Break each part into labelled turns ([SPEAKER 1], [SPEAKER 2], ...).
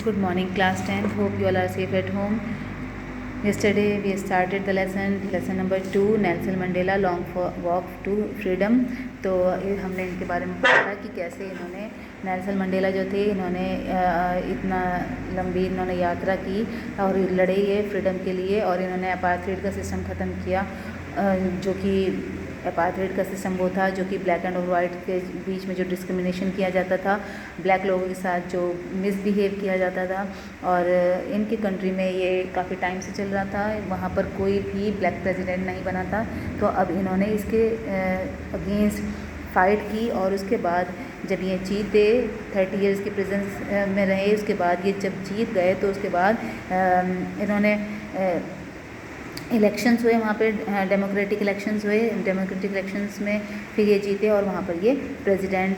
[SPEAKER 1] Good morning, class 10. Hope you all are safe at home. Yesterday we started the lesson number 2, Nelson Mandela long walk to freedom. तो हमने इनके बारे में पढ़ा कि कैसे इन्होंने नेल्सन मंडेला जो थे इन्होंने इतना लंबी इन्होंने यात्रा की और लड़े ये फ्रीडम के लिए, और इन्होंने अपार्थाइड का सिस्टम ख़त्म किया, जो कि अपार्थाइड का सिस्टम वो था जो कि ब्लैक एंड वाइट के बीच में जो डिस्क्रिमिनेशन किया जाता था, ब्लैक लोगों के साथ जो मिसबिहेव किया जाता था, और इनके कंट्री में ये काफ़ी टाइम से चल रहा था। वहाँ पर कोई भी ब्लैक प्रेसिडेंट नहीं बना था। तो अब इन्होंने इसके अगेंस्ट फाइट की, और उसके बाद जब ये जीते 30 इयर्स की प्रेजेंस में रहे, उसके बाद ये जब जीत गए तो उसके बाद इन्होंने इलेक्शंस हुए, वहाँ पे डेमोक्रेटिक इलेक्शंस हुए। डेमोक्रेटिक इलेक्शंस में फिर ये जीते और वहाँ पर ये प्रेसिडेंट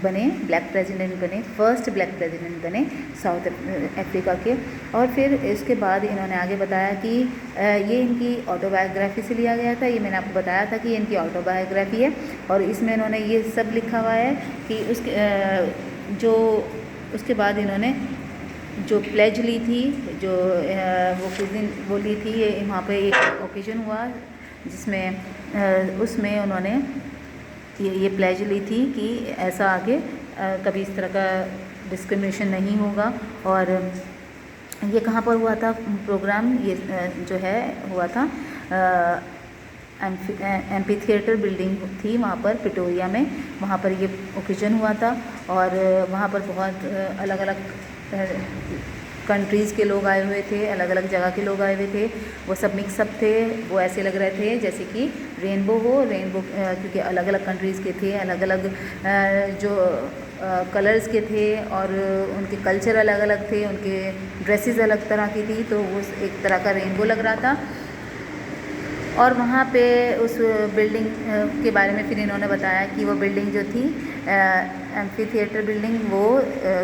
[SPEAKER 1] बने, ब्लैक प्रेसिडेंट बने, फर्स्ट ब्लैक प्रेसिडेंट बने साउथ अफ्रीका के। और फिर इसके बाद इन्होंने आगे बताया कि ये इनकी ऑटोबायोग्राफी से लिया गया था। ये मैंने आपको बताया था कि इनकी ऑटोबायोग्राफी है, और इसमें इन्होंने ये सब लिखा हुआ है कि उसके बाद इन्होंने जो प्लेज ली थी, जो वो किस दिन वो ली थी, वहाँ पे एक ओकेजन हुआ जिसमें उसमें उन्होंने ये प्लेज ली थी कि ऐसा आगे कभी इस तरह का डिस्क्रिमिनेशन नहीं होगा। और ये कहाँ पर हुआ था प्रोग्राम, ये जो है हुआ था एम्फी थिएटर बिल्डिंग थी वहाँ पर प्रिटोरिया में, वहाँ पर ये ओकेजन हुआ था। और वहाँ पर बहुत अलग अलग कंट्रीज़ के लोग आए हुए थे, अलग अलग जगह के लोग आए हुए थे। वो सब मिक्सअप थे, वो ऐसे लग रहे थे जैसे कि रेनबो हो, क्योंकि अलग अलग कंट्रीज़ के थे, अलग अलग जो कलर्स के थे, और उनके कल्चर अलग अलग थे, उनके ड्रेसेस अलग तरह की थी, तो वो एक तरह का रेनबो लग रहा था। और वहाँ पे उस बिल्डिंग के बारे में फिर इन्होंने बताया कि वो बिल्डिंग जो थी एम्फी थिएटर बिल्डिंग, वो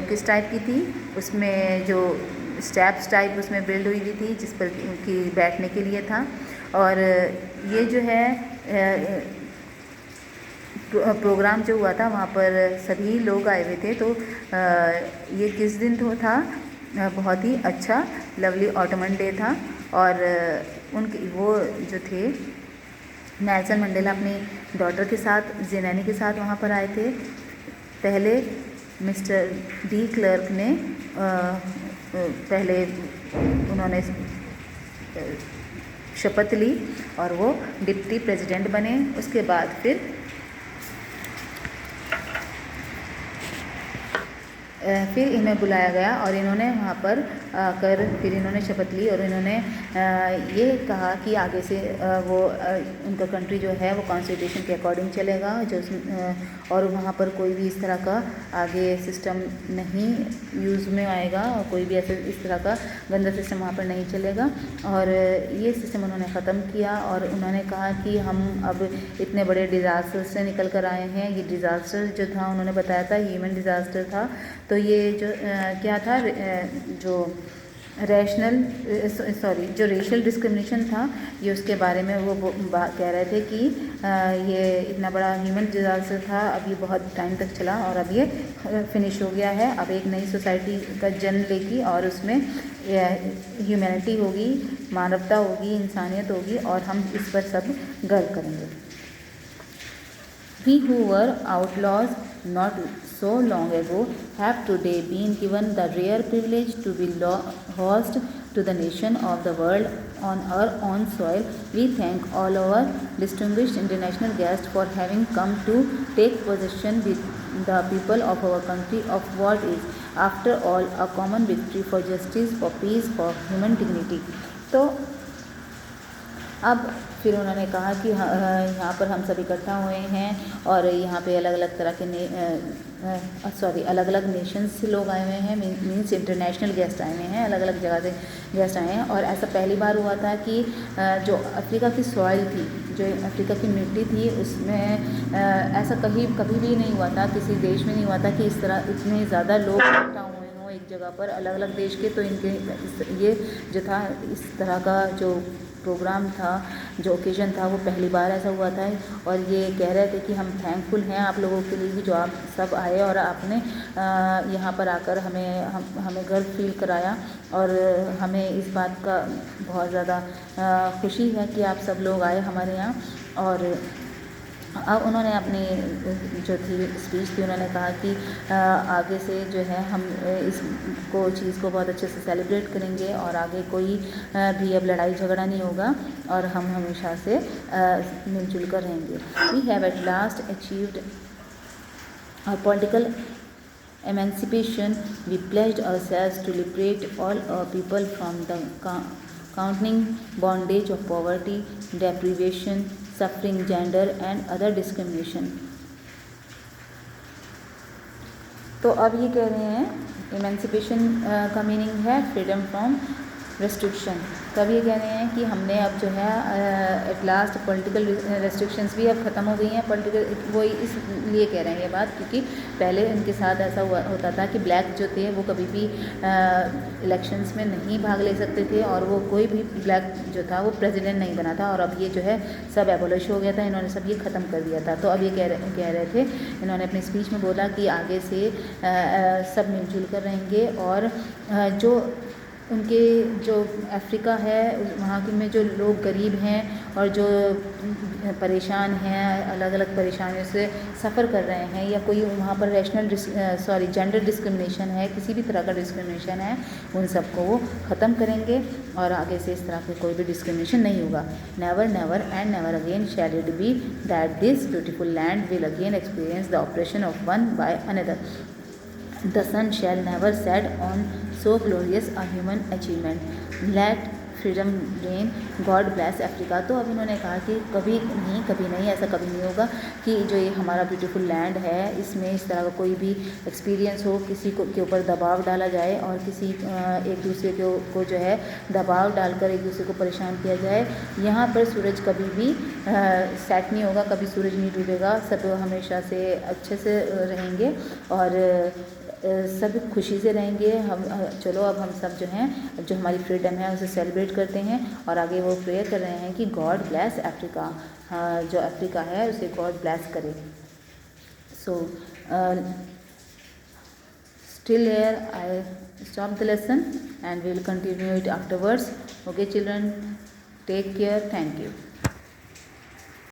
[SPEAKER 1] किस टाइप की थी। उसमें जो स्टेप्स टाइप उसमें बिल्ड हुई थी जिस पर कि बैठने के लिए था। और ये जो है प्रोग्राम जो हुआ था वहाँ पर सभी लोग आए हुए थे। तो ये किस दिन तो था, बहुत ही अच्छा लवली ऑटमन डे था। और उनके वो जो थे नेल्सन मंडेला अपनी डॉटर के साथ, ज़ेनानी के साथ वहाँ पर आए थे। पहले मिस्टर डी क्लर्क ने पहले उन्होंने शपथ ली और वो डिप्टी प्रेसिडेंट बने। उसके बाद फिर इन्हें बुलाया गया और इन्होंने वहाँ पर आकर फिर इन्होंने शपथ ली, और इन्होंने ये कहा कि आगे से वो उनका कंट्री जो है वो कॉन्स्टिट्यूशन के अकॉर्डिंग चलेगा, और वहाँ पर कोई भी इस तरह का आगे सिस्टम नहीं यूज़ में आएगा, और कोई भी ऐसे इस तरह का गंदा सिस्टम वहाँ पर नहीं चलेगा। और ये सिस्टम उन्होंने ख़त्म किया, और उन्होंने कहा कि हम अब इतने बड़े डिज़ास्टर से निकल कर आए हैं। ये डिज़ास्टर जो था उन्होंने बताया था ह्यूमन डिज़ास्टर था। तो ये जो क्या था, जो रेशियल डिस्क्रिमिनेशन था, ये उसके बारे में वो कह रहे थे कि ये इतना बड़ा ह्यूमन डिज़ास्टर था, अब ये बहुत टाइम तक चला और अब ये फिनिश हो गया है। अब एक नई सोसाइटी का जन्म लेगी, और उसमें ह्यूमैनिटी होगी, मानवता होगी, इंसानियत होगी, और हम इस पर सब गर्व करेंगे। We who were outlaws not so long ago have today been given the rare privilege to be host to the nation of the world on our own soil. We thank all our distinguished international guests for having come to take possession with the people of our country of what is, after all, a common victory for justice, for peace, for human dignity. तो अब फिर उन्होंने कहा कि यहाँ पर हम सब इकट्ठा हुए हैं, और यहाँ पे अलग अलग तरह के अलग अलग नेशंस से लोग आए हुए हैं, मीन्स इंटरनेशनल गेस्ट आए हुए हैं, अलग अलग जगह से गेस्ट आए हैं। और ऐसा पहली बार हुआ था कि जो अफ्रीका की सॉइल थी, जो अफ्रीका की मिट्टी थी, उसमें ऐसा कभी भी नहीं हुआ था, किसी देश में नहीं हुआ था कि इस तरह इतने ज़्यादा लोग इकट्ठा हुए हों एक जगह पर, अलग अलग देश के। तो इनके ये जो था इस तरह का जो प्रोग्राम था, जो ओकेजन था, वो पहली बार ऐसा हुआ था। और ये कह रहे थे कि हम थैंकफुल हैं आप लोगों के लिए जो आप सब आए और आपने यहाँ पर आकर हमें गर्व फील कराया। और हमें इस बात का बहुत ज़्यादा खुशी है कि आप सब लोग आए हमारे यहाँ। और अब उन्होंने अपनी जो थी स्पीच थी, उन्होंने कहा कि आगे से जो है हम इसको चीज़ को बहुत अच्छे से सेलिब्रेट करेंगे और आगे कोई भी अब लड़ाई झगड़ा नहीं होगा और हम हमेशा से मिलजुल कर रहेंगे। We have at last achieved political emancipation. We pledged ourselves to liberate all our people from the counting bondage of poverty, deprivation, suffering, gender and other discrimination. तो अब ये कह रहे हैं इमेंसिपेशन का मीनिंग है फ्रीडम फ्रॉम रेस्ट्रिक्शन। तो अब ये कह रहे हैं कि हमने अब जो है एट लास्ट पॉलिटिकल रेस्ट्रिक्शंस भी अब ख़त्म हो गई हैं। पॉलिटिकल वो इसलिए कह रहे हैं ये बात क्योंकि पहले उनके साथ ऐसा होता था कि ब्लैक जो थे वो कभी भी इलेक्शंस में नहीं भाग ले सकते थे और वो कोई भी ब्लैक जो था वो प्रेसिडेंट नहीं बना था। और अब ये जो है सब एबोलिश हो गया था, इन्होंने सब ये ख़त्म कर दिया था। तो अब ये कह रहे थे, इन्होंने अपनी स्पीच में बोला कि आगे से सब मिलजुल कर रहेंगे और जो उनके जो अफ्रीका है वहाँ के में जो लोग गरीब हैं और जो परेशान हैं, अलग अलग परेशानियों से सफ़र कर रहे हैं या कोई वहाँ पर जेंडर डिस्क्रिमिनेशन है, किसी भी तरह का डिस्क्रिमिनेशन है, उन सबको वो ख़त्म करेंगे और आगे से इस तरह का कोई भी डिस्क्रिमिनेशन नहीं होगा। Never never and never again shall it be that this beautiful land will again experience the oppression of one by another. The sun shall never set on so glorious a human achievement. Let freedom reign. God bless Africa. तो अब इन्होंने कहा कि कभी नहीं ऐसा कभी नहीं होगा कि जो ये हमारा ब्यूटीफुल लैंड है इसमें इस तरह का कोई भी एक्सपीरियंस हो, किसी को के ऊपर दबाव डाला जाए और किसी एक दूसरे को जो है दबाव डालकर एक दूसरे को परेशान किया जाए। यहाँ पर सूरज कभी भी सेट नहीं होगा, कभी सूरज नहीं डूबेगा, सब हमेशा से अच्छे से रहेंगे और सब खुशी से रहेंगे। चलो अब हम सब जो हैं जो हमारी फ्रीडम है उसे सेलिब्रेट करते हैं और आगे वो प्रेयर कर रहे हैं कि गॉड ब्लेस अफ्रीका, जो अफ्रीका है उसे गॉड ब्लेस करे। So still here I stop the lesson and we will continue it afterwards. Okay children, take care, thank you.